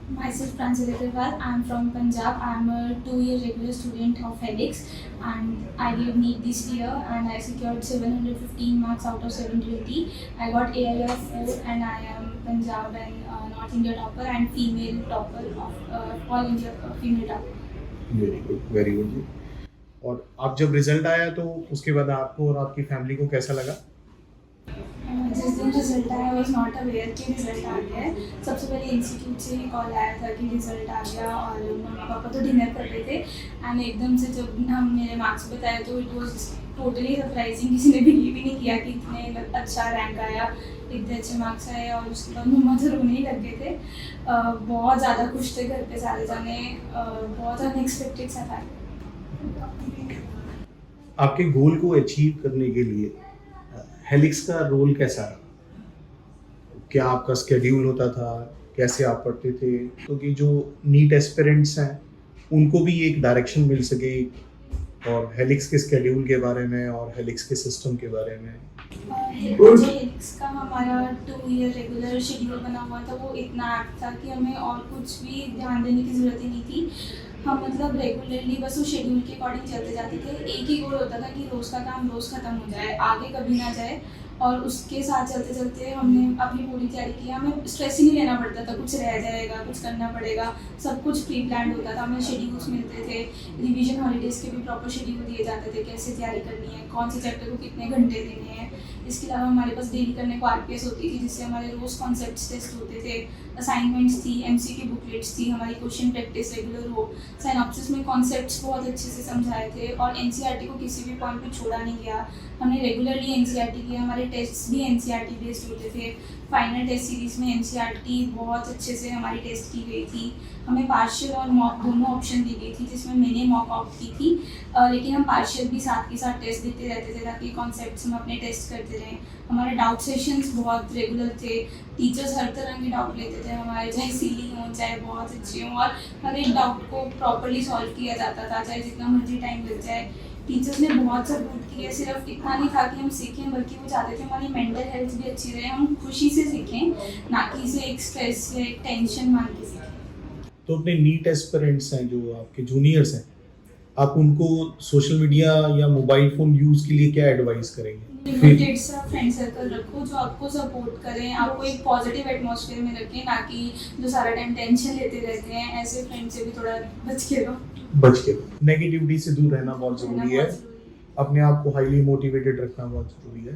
Myself Pranjali Agarwal. I'm from Punjab. I'm a 2-year regular student of Helix, and I gave NEET this year and I secured 715 marks out of 720. I got AIR 4 and I am Punjab and North India topper and female topper of all India female topper. Very good, very good ji. और आप जब result आया तो उसके बाद आपको और आपकी फैमिली को कैसा लगा? जिस दिन रिजल्ट आया वॉज नॉट अवेयर कि रिजल्ट आ गया है। सबसे पहले इंस्टीट्यूट से ही कॉल आया था कि रिजल्ट आ गया और मम्मी पापा तो डिनर कर रहे थे एंड एकदम से जब हम मेरे मार्क्स बताए तो इट वॉज टोटली सरप्राइजिंग। किसी ने बिलीव ही नहीं किया कि इतने अच्छा रैंक आया, इतने अच्छे मार्क्स आए। और उसके बाद मम्मा तो रोने ही लग गए थे। बहुत ज़्यादा खुश थे घर पे सारे जाने। बहुत अनएक्सपेक्टेड सा था। आपके गोल को अचीव करने के लिए हेलिक्स का रोल कैसा रहा? क्या आपका स्केड्यूल होता था? कैसे आप पढ़ते थे? तो कि जो नीट एस्पिरेंट्स हैं उनको भी एक डायरेक्शन मिल सके और हेलिक्स के स्केड्यूल के बारे में और हेलिक्स के सिस्टम के बारे में। जो हेलिक्स का हमारा 2 ईयर रेगुलर शेड्यूल बना हुआ था वो इतना एक्ट था कि हमें और कुछ भी ध्यान देने की ज़रूरत ही नहीं थी। हम मतलब रेगुलरली बस उस शेड्यूल के अकॉर्डिंग चलते जाते थे। एक ही गोल होता था कि रोज़ का काम रोज़ ख़त्म हो जाए, आगे कभी ना जाए। और उसके साथ चलते चलते हमने अपनी पूरी तैयारी की। हमें स्ट्रेस ही नहीं लेना पड़ता था कुछ रह जाएगा, कुछ करना पड़ेगा। सब कुछ प्री प्लान होता था। हमें शेड्यूल्स मिलते थे, रिवीजन हॉलीडेज़ के भी प्रॉपर शेड्यूल दिए जाते थे, कैसे तैयारी करनी है, कौन से चैप्टर को कितने घंटे देने हैं। इसके अलावा हमारे पास डेली करने को आरपीएस होती थी जिससे हमारे रोज़ कॉन्सेप्ट्स टेस्ट होते थे, असाइनमेंट्स थी, एमसीक्यू बुकलेट्स थी, हमारी क्वेश्चन प्रैक्टिस रेगुलर हो। साइनॉप्सिस में कॉन्सेप्ट्स बहुत अच्छे से समझाए थे और एनसीईआरटी को किसी भी पॉइंट पे छोड़ा नहीं गया। हमने रेगुलरली एनसीईआरटी किया। हमारे टेस्ट्स भी एनसीईआरटी बेस्ड होते थे। फाइनल टेस्ट सीरीज़ में एनसीईआरटी बहुत अच्छे से हमारी टेस्ट की गई थी। हमें पार्शियल और मॉक दोनों ऑप्शन दी गई थी जिसमें मैंने मॉक ऑप्ट की थी। लेकिन हम पार्शियल भी साथ के साथ टेस्ट देते रहते थे ताकि कॉन्सेप्ट्स हम अपने टेस्ट करते रहें। हमारे डाउट सेशंस बहुत रेगुलर थे। टीचर्स हर तरह के डाउट लेते थे हमारे, चाहे सिली हों चाहे बहुत अच्छे हों, और हर एक डाउट को प्रॉपर्ली सॉल्व किया जाता था चाहे जितना मर्जी टाइम लग जाए। टीचर्स ने बहुत सपोर्ट किया। सिर्फ इतना नहीं था कि हम सीखें बल्कि वो चाहते थे हमारी मेंटल हेल्थ भी अच्छी रहे, हम खुशी से सीखें, ना कि इसे एक स्ट्रेस या एक टेंशन मान के सीखें। तो अपने नीट एस्पिरेंट्स हैं जो आपके जूनियर्स हैं, आप उनको सोशल मीडिया या मोबाइल फ़ोन यूज़ के लिए क्या एडवाइस करेंगे? लिमिटेड सा फ्रेंड सर्कल रखो जो आपको सपोर्ट करें, आपको एक पॉजिटिव एटमॉस्फेयर में रखें, ना कि जो सारा टाइम टेंशन लेते रहते हैं। ऐसे फ्रेंड से भी थोड़ा बच के रहो। बच के नेगेटिविटी से दूर रहना बहुत ज़रूरी है। अपने आप को हाईली मोटिवेटेड रखना बहुत ज़रूरी है।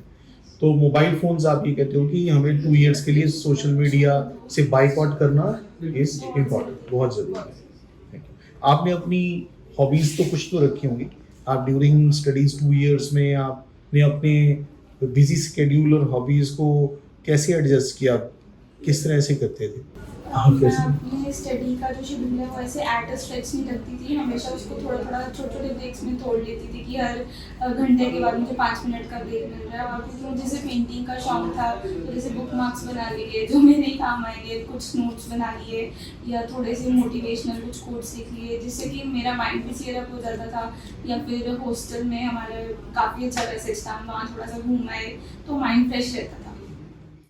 तो मोबाइल फ़ोन्स आप ये कहते हो कि हमें 2 इयर्स के लिए सोशल मीडिया से बाइकआउट करना इज़ इम्पॉर्टेंट, बहुत ज़रूरी है। Thank you. आपने अपनी हॉबीज़ तो कुछ तो रखी होंगी। आप ड्यूरिंग स्टडीज़ 2 इयर्स में आपने अपने बिज़ी शेड्यूल और हॉबीज़ को कैसे एडजस्ट किया? किस तरह से करते थे? मैं अपने स्टडी का जो शेड्यूल है वो ऐसे एट अ स्ट्रेच नहीं रखती थी। हमेशा उसको थोड़ा थोड़ा छोटे छोटे ब्रेक्स में तोड़ लेती थी कि हर घंटे के बाद मुझे 5 मिनट का ब्रेक मिल रहा है। और क्योंकि मुझे जैसे पेंटिंग का शौक था तो जैसे बुक मार्क्स बना लिए जो मेरे ही काम आएंगे, कुछ नोट्स बना लिए या थोड़े से मोटिवेशनल कुछ कोट्स लिख लिए जिससे कि मेरा माइंड भी चेयर अप हो जाता था। या फिर हॉस्टल में हमारा काफ़ी अच्छा पैसेज था, वहाँ थोड़ा सा घूम आए तो माइंड फ्रेश रहता था।